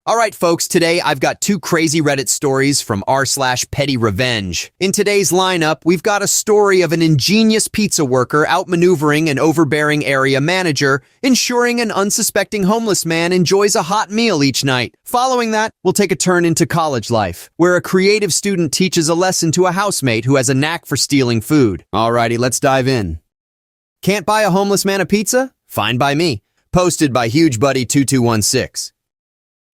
Alright folks, today I've got two crazy Reddit stories from r/PettyRevenge. In today's lineup, we've got a story of an ingenious pizza worker outmaneuvering an overbearing area manager, ensuring an unsuspecting homeless man enjoys a hot meal each night. Following that, we'll take a turn into college life, where a creative student teaches a lesson to a housemate who has a knack for stealing food. Alrighty, let's dive in. Can't buy a homeless man a pizza? Fine by me. Posted by HugeBuddy2216.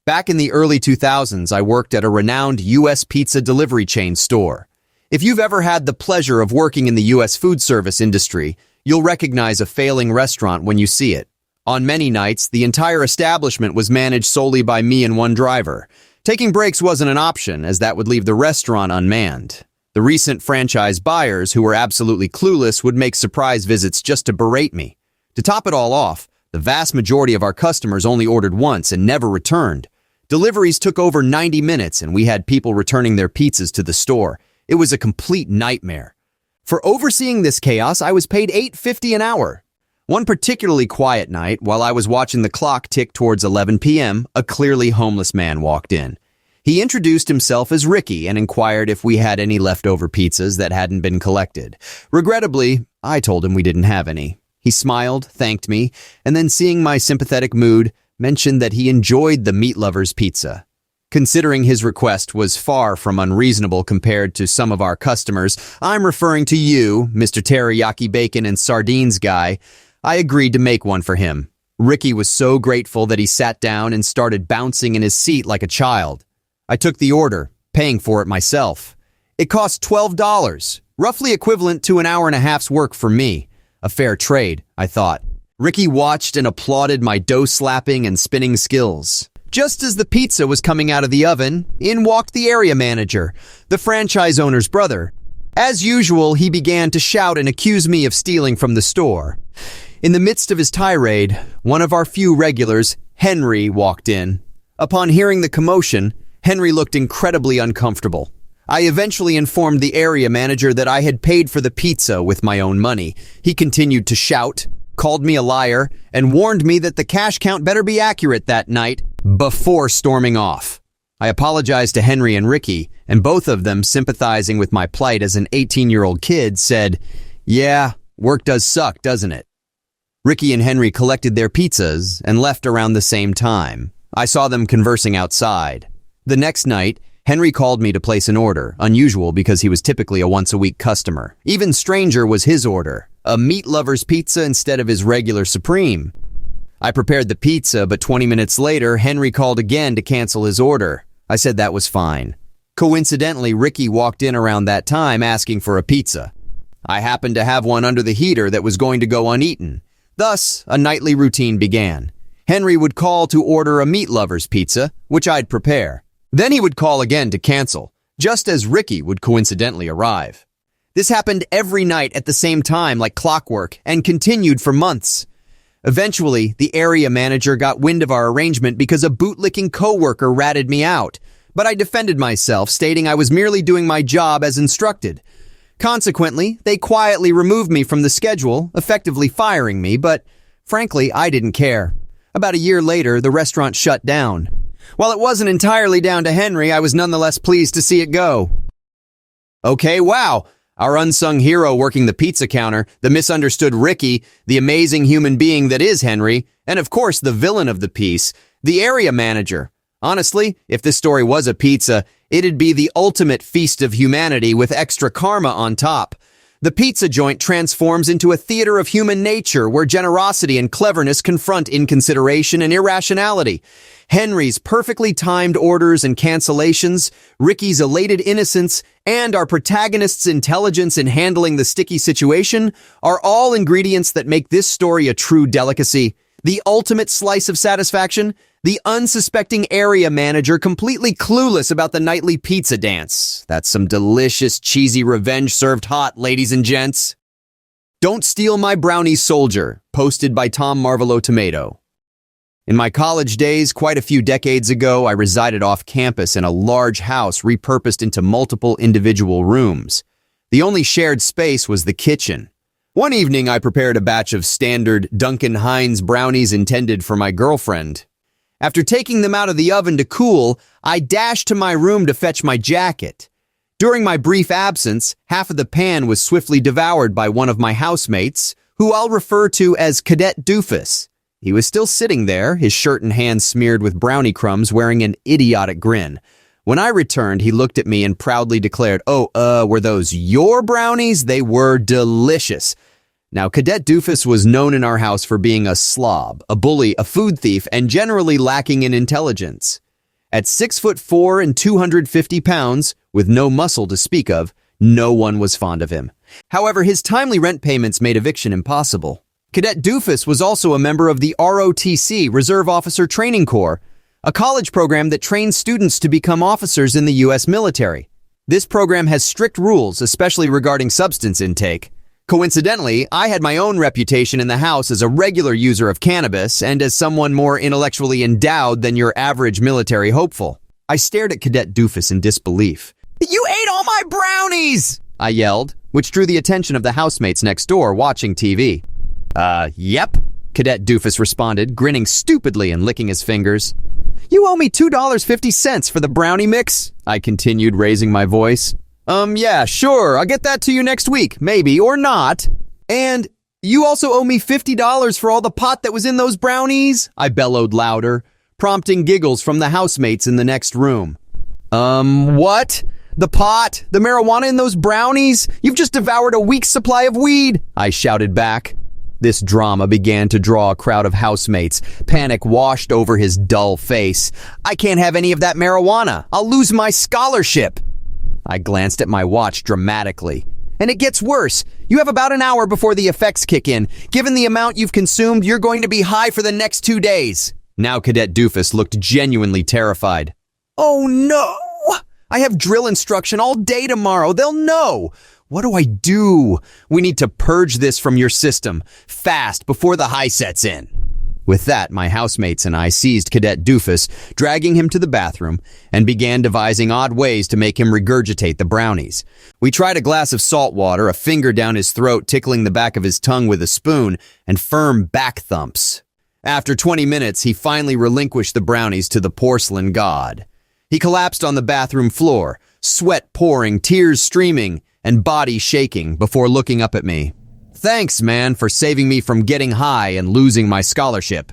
Back in the early 2000s, I worked at a renowned U.S. pizza delivery chain store. If you've ever had the pleasure of working in the U.S. food service industry, you'll recognize a failing restaurant when you see it. On many nights, the entire establishment was managed solely by me and one driver. Taking breaks wasn't an option, as that would leave the restaurant unmanned. The recent franchise buyers, who were absolutely clueless, would make surprise visits just to berate me. To top it all off, the vast majority of our customers only ordered once and never returned. Deliveries took over 90 minutes and we had people returning their pizzas to the store. It was a complete nightmare. For overseeing this chaos, I was paid $8.50 an hour. One particularly quiet night, while I was watching the clock tick towards 11 p.m., a clearly homeless man walked in. He introduced himself as Ricky and inquired if we had any leftover pizzas that hadn't been collected. Regrettably, I told him we didn't have any. He smiled, thanked me, and then seeing my sympathetic mood, mentioned that he enjoyed the Meat Lover's pizza. Considering his request was far from unreasonable compared to some of our customers, I'm referring to you, Mr. Teriyaki Bacon and Sardines guy, I agreed to make one for him. Ricky was so grateful that he sat down and started bouncing in his seat like a child. I took the order, paying for it myself. It cost $12, roughly equivalent to an hour and a half's work for me. A fair trade, I thought. Ricky watched and applauded my dough-slapping and spinning skills. Just as the pizza was coming out of the oven, in walked the area manager, the franchise owner's brother. As usual, he began to shout and accuse me of stealing from the store. In the midst of his tirade, one of our few regulars, Henry, walked in. Upon hearing the commotion, Henry looked incredibly uncomfortable. I eventually informed the area manager that I had paid for the pizza with my own money. He continued to shout, called me a liar, and warned me that the cash count better be accurate that night before storming off. I apologized to Henry and Ricky, and both of them, sympathizing with my plight as an 18-year-old kid, said, "Yeah, work does suck, doesn't it?" Ricky and Henry collected their pizzas and left around the same time. I saw them conversing outside. The next night, Henry called me to place an order, unusual because he was typically a once-a-week customer. Even stranger was his order, a Meat Lover's pizza instead of his regular Supreme. I prepared the pizza, but 20 minutes later, Henry called again to cancel his order. I said that was fine. Coincidentally, Ricky walked in around that time asking for a pizza. I happened to have one under the heater that was going to go uneaten. Thus, a nightly routine began. Henry would call to order a Meat Lover's pizza, which I'd prepare. Then he would call again to cancel, just as Ricky would coincidentally arrive. This happened every night at the same time like clockwork and continued for months. Eventually, the area manager got wind of our arrangement because a bootlicking coworker ratted me out, but I defended myself, stating I was merely doing my job as instructed. Consequently, they quietly removed me from the schedule, effectively firing me, but frankly, I didn't care. About a year later, the restaurant shut down. While it wasn't entirely down to Henry, I was nonetheless pleased to see it go. Okay, wow. Our unsung hero working the pizza counter, the misunderstood Ricky, the amazing human being that is Henry, and of course the villain of the piece, the area manager. Honestly, if this story was a pizza, it'd be the ultimate feast of humanity with extra karma on top. The pizza joint transforms into a theater of human nature where generosity and cleverness confront inconsideration and irrationality. Henry's perfectly timed orders and cancellations, Ricky's elated innocence, and our protagonist's intelligence in handling the sticky situation are all ingredients that make this story a true delicacy. The ultimate slice of satisfaction, the unsuspecting area manager completely clueless about the nightly pizza dance. That's some delicious, cheesy revenge served hot, ladies and gents. Don't Steal My Brownie Soldier, posted by Tom Marvolo Tomato. In my college days, quite a few decades ago, I resided off campus in a large house repurposed into multiple individual rooms. The only shared space was the kitchen. One evening, I prepared a batch of standard Duncan Hines brownies intended for my girlfriend. After taking them out of the oven to cool, I dashed to my room to fetch my jacket. During my brief absence, half of the pan was swiftly devoured by one of my housemates, who I'll refer to as Cadet Doofus. He was still sitting there, his shirt and hands smeared with brownie crumbs, wearing an idiotic grin. When I returned, he looked at me and proudly declared, were those your brownies? They were delicious. Now, Cadet Doofus was known in our house for being a slob, a bully, a food thief, and generally lacking in intelligence. At 6'4" and 250 pounds, with no muscle to speak of, no one was fond of him. However, his timely rent payments made eviction impossible. Cadet Doofus was also a member of the ROTC, Reserve Officer Training Corps, a college program that trains students to become officers in the U.S. military. This program has strict rules, especially regarding substance intake. Coincidentally, I had my own reputation in the house as a regular user of cannabis and as someone more intellectually endowed than your average military hopeful. I stared at Cadet Doofus in disbelief. "You ate all my brownies!" I yelled, which drew the attention of the housemates next door watching TV. Yep, Cadet Doofus responded, grinning stupidly and licking his fingers. "You owe me $2.50 for the brownie mix," I continued, raising my voice. Yeah, sure, I'll get that to you next week, maybe, or not. And you also owe me $50 for all the pot that was in those brownies, I bellowed louder, prompting giggles from the housemates in the next room. What? The pot? The marijuana in those brownies? You've just devoured a week's supply of weed, I shouted back. This drama began to draw a crowd of housemates. Panic washed over his dull face. "I can't have any of that marijuana. I'll lose my scholarship." I glanced at my watch dramatically. "And it gets worse. You have about an hour before the effects kick in. Given the amount you've consumed, you're going to be high for the next 2 days." Now Cadet Doofus looked genuinely terrified. "Oh no! I have drill instruction all day tomorrow. They'll know. What do I do? We need to purge this from your system, fast, before the high sets in." With that, my housemates and I seized Cadet Doofus, dragging him to the bathroom, and began devising odd ways to make him regurgitate the brownies. We tried a glass of salt water, a finger down his throat tickling the back of his tongue with a spoon, and firm back thumps. After 20 minutes, he finally relinquished the brownies to the porcelain god. He collapsed on the bathroom floor, sweat pouring, tears streaming, and body shaking before looking up at me. "Thanks, man, for saving me from getting high and losing my scholarship."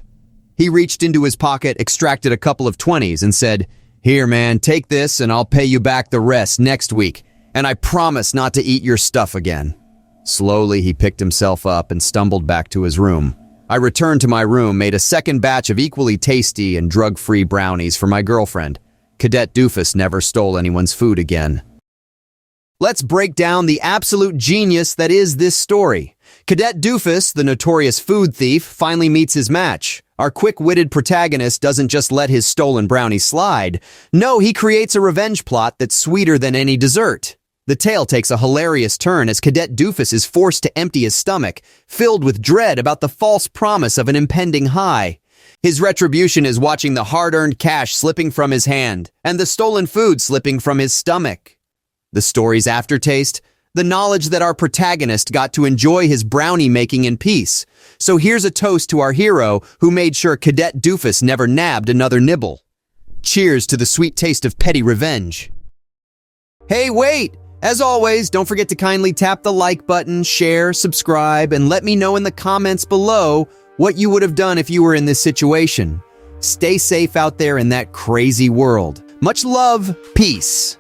He reached into his pocket, extracted a couple of 20s, and said, "Here, man, take this and I'll pay you back the rest next week, and I promise not to eat your stuff again." Slowly, he picked himself up and stumbled back to his room. I returned to my room, made a second batch of equally tasty and drug-free brownies for my girlfriend. Cadet Doofus never stole anyone's food again. Let's break down the absolute genius that is this story. Cadet Doofus, the notorious food thief, finally meets his match. Our quick-witted protagonist doesn't just let his stolen brownie slide. No, he creates a revenge plot that's sweeter than any dessert. The tale takes a hilarious turn as Cadet Doofus is forced to empty his stomach, filled with dread about the false promise of an impending high. His retribution is watching the hard-earned cash slipping from his hand and the stolen food slipping from his stomach. The story's aftertaste? The knowledge that our protagonist got to enjoy his brownie making in peace. So here's a toast to our hero who made sure Cadet Doofus never nabbed another nibble. Cheers to the sweet taste of petty revenge. Hey, wait! As always, don't forget to kindly tap the like button, share, subscribe, and let me know in the comments below what you would have done if you were in this situation. Stay safe out there in that crazy world. Much love, peace.